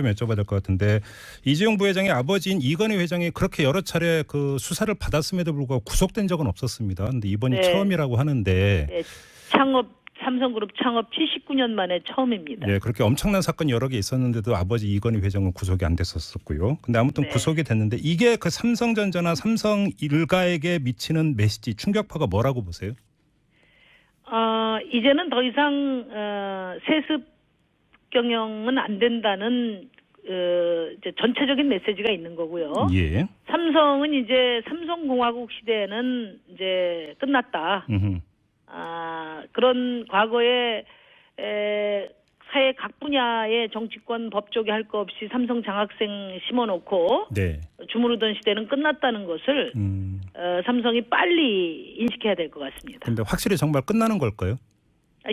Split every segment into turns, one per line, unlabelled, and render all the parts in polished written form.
좀 여쭤봐야 될 것 같은데 이재용 부회장의 아버지인 이건희 회장이 그렇게 여러 차례 그 수사를 받았음에도 불구하고 구속된 적은 없었습니다. 그런데 이번이
네.
처음이라고 하는데
네. 삼성그룹 창업 79년 만에 처음입니다.
네, 그렇게 엄청난 사건이 여러 개 있었는데도 아버지 이건희 회장은 구속이 안 됐었고요. 근데 아무튼
네.
구속이 됐는데 이게 그 삼성전자나 삼성 일가에게 미치는 메시지 충격파가 뭐라고 보세요?
이제는 더 이상 세습 경영은 안 된다는 이제 전체적인 메시지가 있는 거고요.
예.
삼성은 이제 삼성공화국 시대는 이제 끝났다. 그런 과거에 사회 각 분야의 정치권 법조계 할 거 없이 삼성 장학생 심어놓고
네.
주무르던 시대는 끝났다는 것을 삼성이 빨리 인식해야 될 것 같습니다.
근데 확실히 정말 끝나는 걸까요?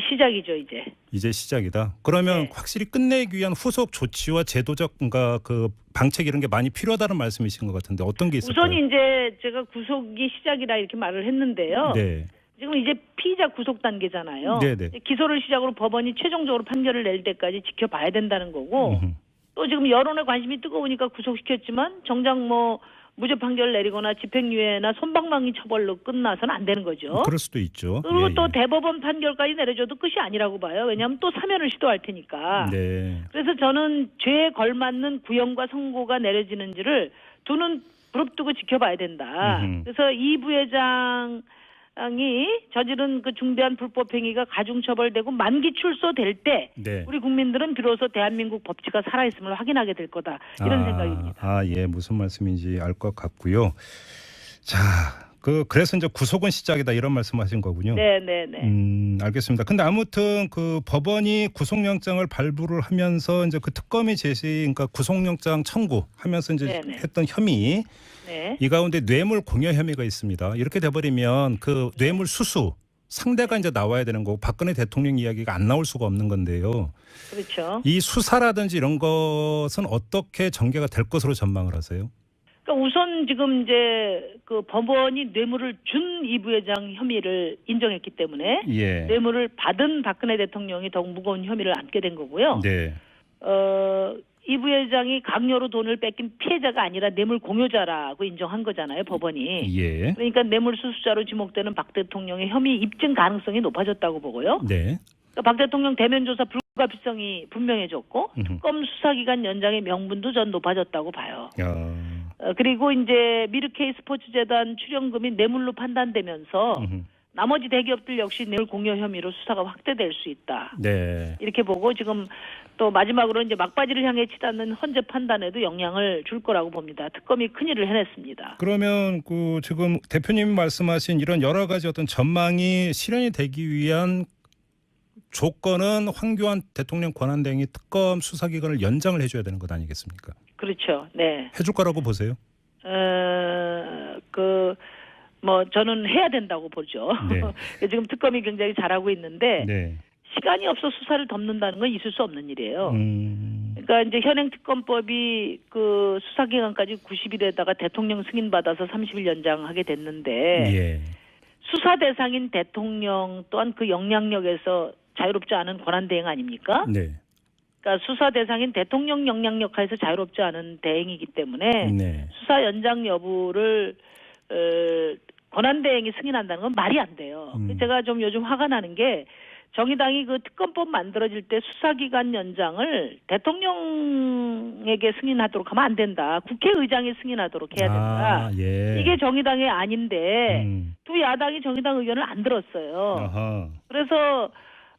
시작이죠, 이제.
이제 시작이다. 그러면
네.
확실히 끝내기 위한 후속 조치와 제도적 뭔가 그 방책 이런 게 많이 필요하다는 말씀이신 것 같은데 어떤 게 있을까요?
우선 이제 제가 구속이 시작이라 이렇게 말을 했는데요.
네.
지금 이제 피의자 구속 단계잖아요.
네네.
기소를 시작으로 법원이 최종적으로 판결을 낼 때까지 지켜봐야 된다는 거고 또 지금 여론의 관심이 뜨거우니까 구속시켰지만 정작 뭐 무죄 판결 내리거나 집행유예나 솜방망이 처벌로 끝나서는 안 되는 거죠.
그럴 수도 있죠.
그리고
예,
또
예.
대법원 판결까지 내려줘도 끝이 아니라고 봐요. 왜냐하면 또 사면을 시도할 테니까.
네.
그래서 저는 죄에 걸맞는 구형과 선고가 내려지는지를 두 눈 부릅뜨고 지켜봐야 된다. 그래서 이 부회장이 저지른 그 중대한 불법 행위가 가중처벌되고 만기 출소될 때
네.
우리 국민들은 비로소 대한민국 법치가 살아있음을 확인하게 될 거다. 이런 생각입니다.
예, 무슨 말씀인지 알 것 같고요. 자, 그래서 이제 구속은 시작이다 이런 말씀하신 거군요.
네.
알겠습니다. 근데 아무튼 그 법원이 구속영장을 발부를 하면서 이제 그 특검이 그러니까 구속영장 청구하면서 이제
네네.
했던 혐의
네.
이 가운데 뇌물 공여 혐의가 있습니다. 이렇게 돼버리면 그 뇌물 수수 상대가 이제 나와야 되는 거고 박근혜 대통령 이야기가 안 나올 수가 없는 건데요.
그렇죠.
이 수사라든지 이런 것은 어떻게 전개가 될 것으로 전망을 하세요?
그러니까 우선 지금 이제 그 법원이 뇌물을 준 이 부회장 혐의를 인정했기 때문에
예.
뇌물을 받은 박근혜 대통령이 더욱 무거운 혐의를 안게 된 거고요.
네.
이 부회장이 강요로 돈을 뺏긴 피해자가 아니라 뇌물 공여자라고 인정한 거잖아요, 법원이.
예.
그러니까 뇌물 수수자로 지목되는 박 대통령의 혐의 입증 가능성이 높아졌다고 보고요.
네.
그러니까 박 대통령 대면 조사 불가피성이 분명해졌고 특검 수사기간 연장의 명분도 전 높아졌다고 봐요. 그리고 이제 미르케이 스포츠재단 출연금이 뇌물로 판단되면서 나머지 대기업들 역시 뇌물 공여 혐의로 수사가 확대될 수 있다.
네.
이렇게 보고 지금 또 마지막으로 이제 막바지를 향해 치닫는 헌재 판단에도 영향을 줄 거라고 봅니다. 특검이 큰일을 해냈습니다.
그러면 그 지금 대표님 말씀하신 이런 여러 가지 어떤 전망이 실현이 되기 위한 조건은 황교안 대통령 권한대행이 특검 수사기간을 연장을 해줘야 되는 것 아니겠습니까?
그렇죠. 네.
해줄 거라고 보세요?
저는 해야 된다고 보죠.
네.
지금 특검이 굉장히 잘하고 있는데
네.
시간이 없어 수사를 덮는다는 건 있을 수 없는 일이에요. 그러니까 이제 현행 특검법이 그 수사 기간까지 90일에다가 대통령 승인 받아서 30일 연장하게 됐는데
예.
수사 대상인 대통령 또한 그 영향력에서 자유롭지 않은 권한 대행 아닙니까?
네.
그러니까 수사 대상인 대통령 영향력 하에서 자유롭지 않은 대행이기 때문에
네.
수사 연장 여부를 권한 대행이 승인한다는 건 말이 안 돼요. 제가 좀 요즘 화가 나는 게 정의당이 그 특검법 만들어질 때 수사기간 연장을 대통령에게 승인하도록 하면 안 된다. 국회의장이 승인하도록 해야 된다.
예.
이게 정의당이 아닌데 두 야당이 정의당 의견을 안 들었어요.
아하.
그래서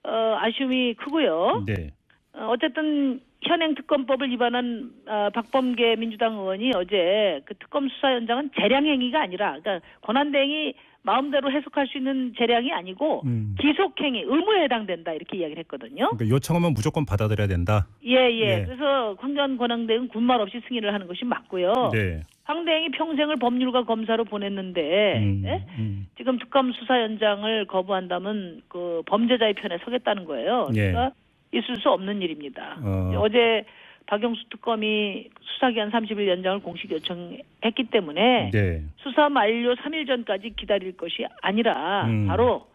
아쉬움이 크고요.
네.
어쨌든 현행 특검법을 위반한 박범계 민주당 의원이 어제 그 특검 수사 연장은 재량 행위가 아니라 그러니까 권한대행이 마음대로 해석할 수 있는 재량이 아니고 기속행위, 의무에 해당된다 이렇게 이야기를 했거든요.
그러니까 요청하면 무조건 받아들여야 된다.
예. 그래서 황교안 권한대행은 군말 없이 승인을 하는 것이 맞고요.
네.
황 대행이 평생을 법률가 검사로 보냈는데 네? 지금 특검 수사 연장을 거부한다면 그 범죄자의 편에 서겠다는 거예요.
예.
그러니까 있을 수 없는 일입니다. 어제 박영수 특검이 수사기한 30일 연장을 공식 요청했기 때문에
네.
수사 만료 3일 전까지 기다릴 것이 아니라 바로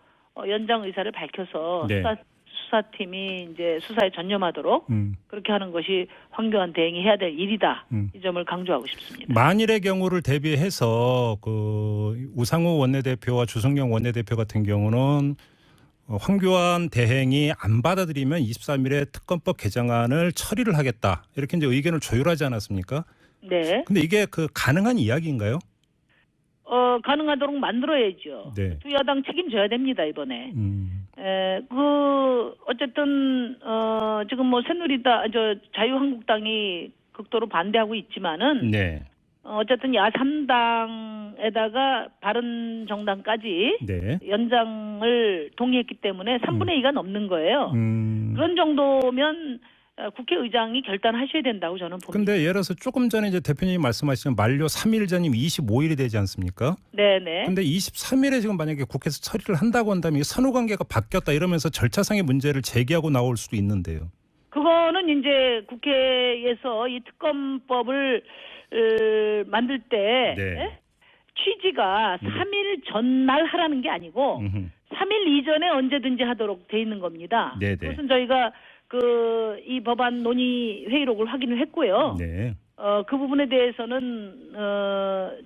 연장 의사를 밝혀서
네.
수사팀이 이제 수사에 전념하도록 그렇게 하는 것이 황교안 대행이 해야 될 일이다. 이 점을 강조하고 싶습니다.
만일의 경우를 대비해서 그 우상호 원내대표와 주성영 원내대표 같은 경우는 황교안 대행이 안 받아들이면 23일에 특검법 개정안을 처리를 하겠다. 이렇게 이제 의견을 조율하지 않았습니까?
네.
근데 이게 그 가능한 이야기인가요?
가능하도록 만들어야죠.
네.
두 여당 책임져야 됩니다, 이번에. 어쨌든, 지금 뭐 자유한국당이 극도로 반대하고 있지만은,
네.
어쨌든 야3당에다가 바른정당까지
네.
연장을 동의했기 때문에 3분의 2가 넘는 거예요. 그런 정도면 국회의장이 결단하셔야 된다고 저는 봅니다.
근데 예를 들어서 조금 전에 이제 대표님이 말씀하신 만료 3일 전이면 25일이 되지 않습니까?
네네.
근데 23일에 지금 만약에 국회에서 처리를 한다고 한다면 선후 관계가 바뀌었다 이러면서 절차상의 문제를 제기하고 나올 수도 있는데요.
그거는 이제 국회에서 이 특검법을 만들 때
네.
취지가 3일 전날 하라는 게 아니고 3일 이전에 언제든지 하도록 돼 있는 겁니다.
네네.
그것은 저희가 이 법안 논의 회의록을 확인을 했고요.
네.
그 부분에 대해서는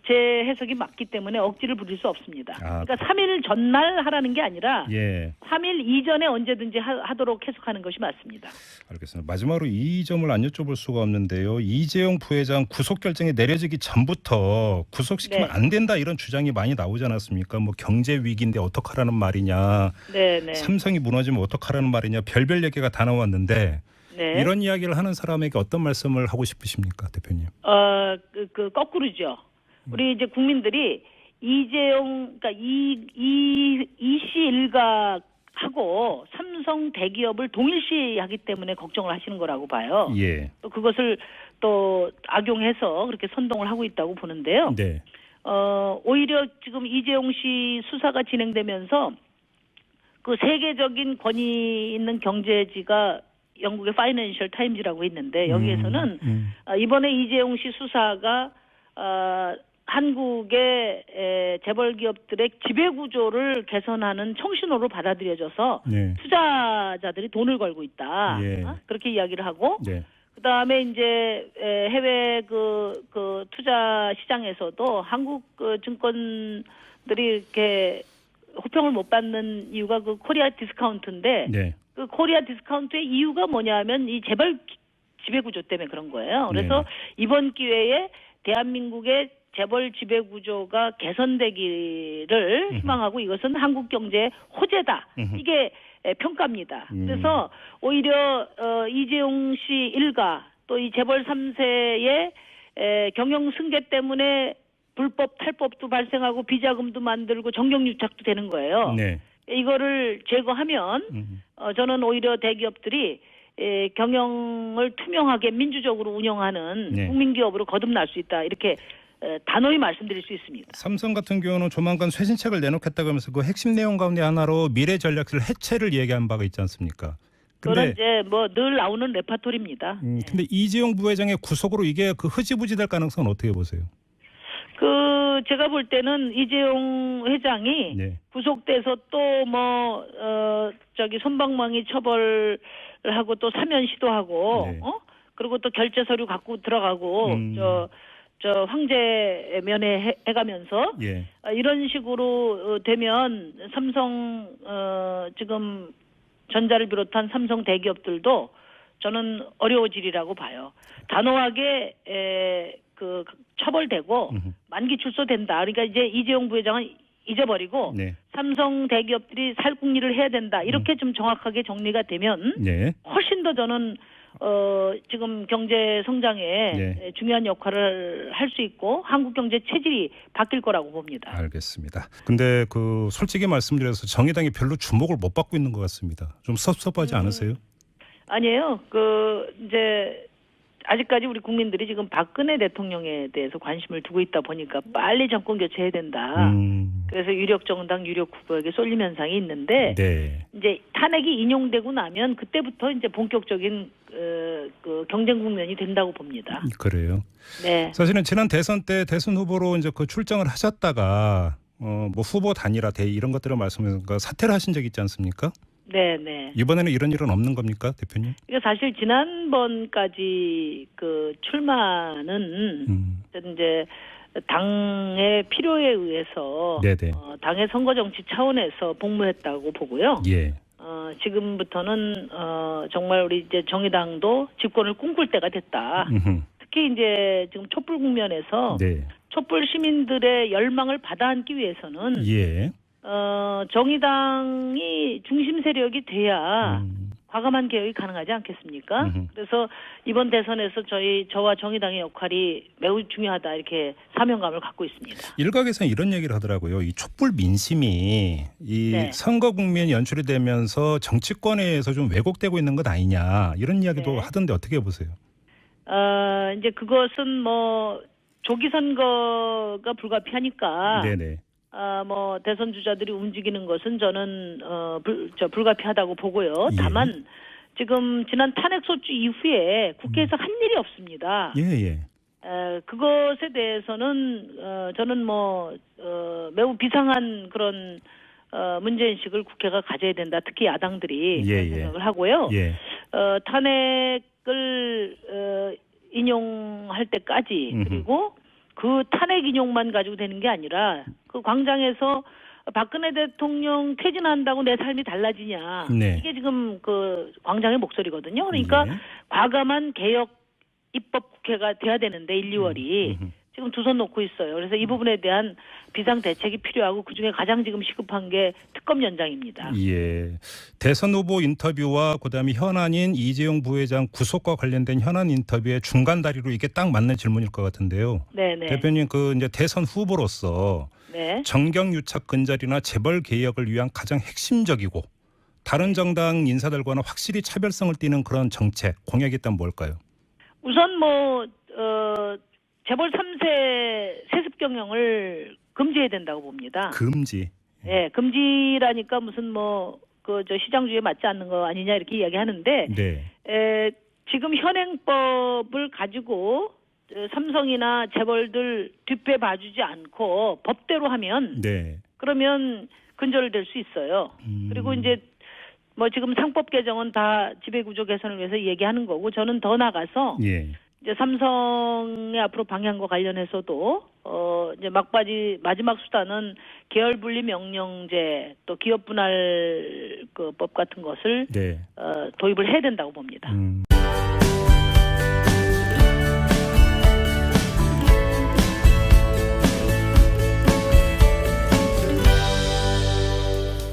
제 해석이 맞기 때문에 억지를 부릴 수 없습니다. 그러니까 3일 전날 하라는 게 아니라
예.
3일 이전에 언제든지 하도록 해석하는 것이 맞습니다.
알겠습니다. 마지막으로 이 점을 안 여쭤볼 수가 없는데요. 이재용 부회장 구속 결정이 내려지기 전부터 구속시키면
네.
안 된다 이런 주장이 많이 나오지 않았습니까? 뭐 경제 위기인데 어떡하라는 말이냐.
네네.
삼성이 무너지면 어떡하라는 말이냐. 별별 얘기가 다 나왔는데
네.
이런 이야기를 하는 사람에게 어떤 말씀을 하고 싶으십니까, 대표님?
거꾸로죠. 우리 이제 국민들이 이재용, 그러니까 이씨 일가하고 삼성 대기업을 동일시하기 때문에 걱정을 하시는 거라고 봐요.
예.
또 그것을 또 악용해서 그렇게 선동을 하고 있다고 보는데요.
네.
오히려 지금 이재용 씨 수사가 진행되면서 그 세계적인 권위 있는 경제지가 영국의 파이낸셜 타임즈라고 있는데 여기에서는 이번에 이재용 씨 수사가 한국의 재벌 기업들의 지배 구조를 개선하는 청신호로 받아들여져서
네.
투자자들이 돈을 걸고 있다.
예.
그렇게 이야기를 하고
네.
그다음에 이제 해외 그 투자 시장에서도 한국 증권들이 이렇게 호평을 못 받는 이유가 그 코리아 디스카운트인데
네.
그 코리아 디스카운트의 이유가 뭐냐면 이 재벌 지배구조 때문에 그런 거예요. 그래서 이번 기회에 대한민국의 재벌 지배구조가 개선되기를 희망하고 이것은 한국 경제의 호재다. 이게 평가입니다. 그래서 오히려 이재용 씨 일가 또 이 재벌 3세의 경영 승계 때문에 불법 탈법도 발생하고 비자금도 만들고 정경유착도 되는 거예요.
네.
이거를 제거하면 저는 오히려 대기업들이 경영을 투명하게 민주적으로 운영하는
네.
국민기업으로 거듭날 수 있다. 이렇게 단호히 말씀드릴 수 있습니다.
삼성 같은 경우는 조만간 쇄신책을 내놓겠다고 하면서 그 핵심 내용 가운데 하나로 미래 전략실 해체를 얘기한 바가 있지 않습니까?
그건 이제 뭐 늘 나오는 레파토리입니다.
근데 이재용 부회장의 구속으로 이게 그 흐지부지될 가능성은 어떻게 보세요?
제가 볼 때는 이재용 회장이
네. 구속돼서
또 솜방망이 처벌을 하고 또 사면 시도하고
네.
그리고 또 결제 서류 갖고 들어가고 저 황제 면회 해가면서
예.
이런 식으로 되면 삼성 지금 전자를 비롯한 삼성 대기업들도 저는 어려워지리라고 봐요. 단호하게 처벌되고 만기 출소된다. 그러니까 이제 이재용 부회장은 잊어버리고
네.
삼성 대기업들이 살궁리를 해야 된다. 이렇게 좀 정확하게 정리가 되면
네.
훨씬 더 저는 지금 경제 성장에
네.
중요한 역할을 할 수 있고 한국 경제 체질이 바뀔 거라고 봅니다.
알겠습니다. 근데 그 솔직히 말씀드려서 정의당이 별로 주목을 못 받고 있는 것 같습니다. 좀 섭섭하지 않으세요?
아니에요. 이제 아직까지 우리 국민들이 지금 박근혜 대통령에 대해서 관심을 두고 있다 보니까 빨리 정권 교체해야 된다. 그래서 유력 정당, 유력 후보에게 쏠림 현상이 있는데
네.
이제 탄핵이 인용되고 나면 그때부터 이제 본격적인 그 경쟁 국면이 된다고 봅니다.
그래요.
네.
사실은 지난 대선 때 대선 후보로 이제 그 출정을 하셨다가 뭐 후보 단일화 대의 이런 것들을 말씀하시니까 사퇴를 하신 적 있지 않습니까?
네네.
이번에는 이런 일은 없는 겁니까, 대표님?
이게 사실 지난번까지 그 출마는 이제 당의 필요에 의해서
네네.
당의 선거 정치 차원에서 복무했다고 보고요.
예.
지금부터는 정말 우리 이제 정의당도 집권을 꿈꿀 때가 됐다.
음흠.
특히 이제 지금 촛불 국면에서
네.
촛불 시민들의 열망을 받아안기 위해서는
예.
정의당이 중심 세력이 돼야 과감한 개혁이 가능하지 않겠습니까? 그래서 이번 대선에서 저와 정의당의 역할이 매우 중요하다 이렇게 사명감을 갖고 있습니다.
일각에서는 이런 얘기를 하더라고요. 이 촛불 민심이 이
네.
선거 국면이 연출이 되면서 정치권에서 좀 왜곡되고 있는 것 아니냐 이런 이야기도
네.
하던데 어떻게 보세요?
이제 그것은 뭐 조기 선거가 불가피하니까
네네.
뭐 대선 주자들이 움직이는 것은 저는 불가피하다고 보고요.
예.
다만 지금 지난 탄핵 소추 이후에 국회에서 한 일이 없습니다.
예예.
그것에 대해서는 저는 매우 비상한 그런 문제인식을 국회가 가져야 된다. 특히 야당들이
예,
그런
예.
생각을 하고요.
예.
탄핵을 인용할 때까지 그리고 그 탄핵 인용만 가지고 되는 게 아니라 그 광장에서 박근혜 대통령 퇴진한다고 내 삶이 달라지냐.
네.
이게 지금 그 광장의 목소리거든요. 그러니까
예.
과감한 개혁 입법 국회가 돼야 되는데 1, 2월이 지금 두 손 놓고 있어요. 그래서 이 부분에 대한 비상 대책이 필요하고 그중에 가장 지금 시급한 게 특검 연장입니다.
예. 대선 후보 인터뷰와 그다음에 현안인 이재용 부회장 구속과 관련된 현안 인터뷰의 중간 다리로 이게 딱 맞는 질문일 것 같은데요.
네네.
대표님 그 이제 대선 후보로서
네.
정경유착 근절이나 재벌 개혁을 위한 가장 핵심적이고 다른 정당 인사들과는 확실히 차별성을 띠는 그런 정책 공약이 있다면 뭘까요?
우선 재벌 3세 세습 경영을 금지해야 된다고 봅니다.
금지.
예, 금지라니까 무슨 시장주의에 맞지 않는 거 아니냐 이렇게 이야기하는데
네.
지금 현행법을 가지고 삼성이나 재벌들 뒷배 봐주지 않고 법대로 하면
네.
그러면 근절될 수 있어요. 그리고 이제 지금 상법 개정은 다 지배구조 개선을 위해서 얘기하는 거고 저는 더 나가서
예.
이제 삼성의 앞으로 방향과 관련해서도 이제 마지막 수단은 계열 분리 명령제 또 기업 분할 그 법 같은 것을
네.
도입을 해야 된다고 봅니다.